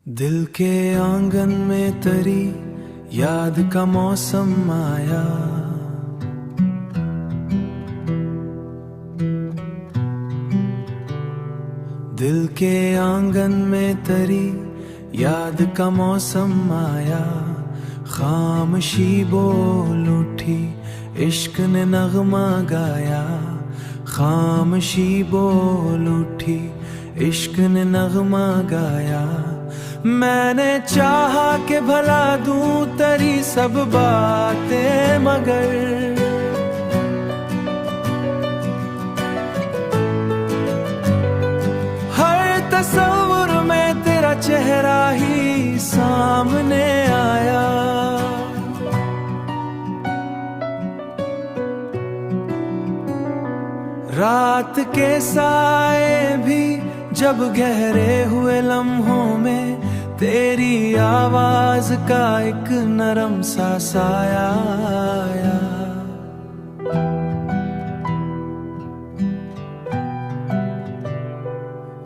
दिल के आंगन में तेरी याद का मौसम आया। दिल के आंगन में तेरी याद का मौसम आया। खामोशी बोल उठी, इश्क ने नगमा गाया। खामोशी बोल उठी, इश्क ने नगमा गाया। मैंने चाहा कि भला दूं तेरी सब बातें, मगर हर तस्वीर में तेरा चेहरा ही सामने आया। रात के साए भी जब गहरे हुए लम्हों में तेरी आवाज का एक नरम सा साया आया।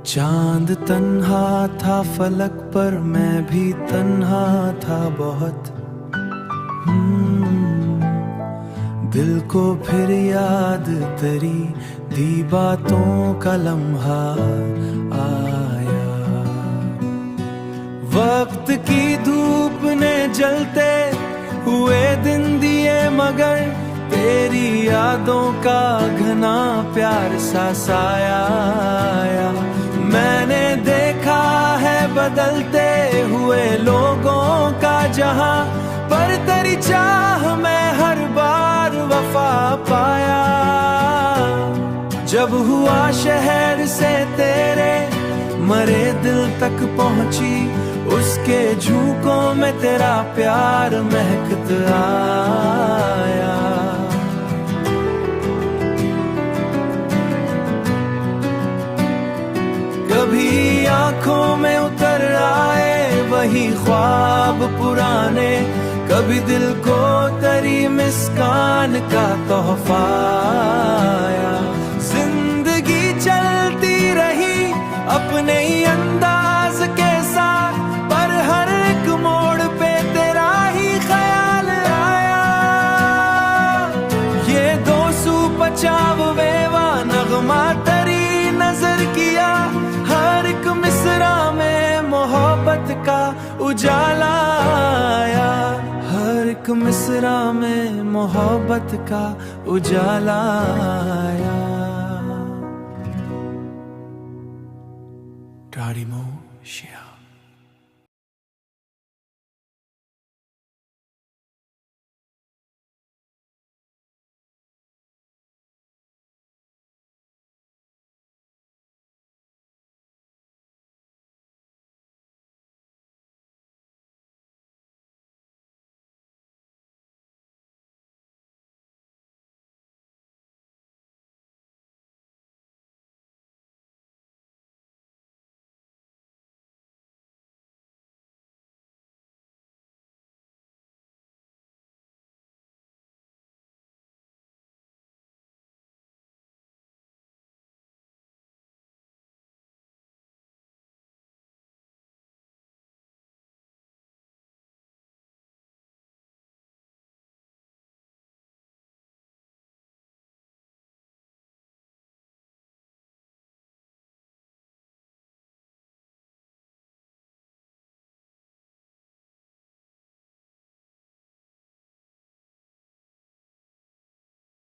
चांद तन्हा था फलक पर, मैं भी तन्हा था बहुत। दिल को फिर याद तेरी दी बातों का लम्हा आया। वक्त की धूप ने जलते हुए दिन दिए, मगर तेरी यादों का घना प्यार सा साया आया। मैंने देखा है बदलते हुए लोगों का जहां, पर तेरी चाह में हर बार वफा पाया। जब हुआ शहर से तेरे मरे दिल तक पहुंची, उसके झोंकों में तेरा प्यार महकता आया। कभी आंखों में उतर आए वही ख्वाब पुराने, कभी दिल को तेरी मुस्कान का तोहफा आया। जिंदगी चलती रही अपने ही अंदाज के साथ, पर हर एक मोड़ पे तेरा ही ख्याल आया। ये 295वां नगमा तेरी नजर किया, हर एक मिसरा में मोहब्बत का उजाला आया। हर एक मिसरा में मोहब्बत का उजाला आया। Darimo Shia।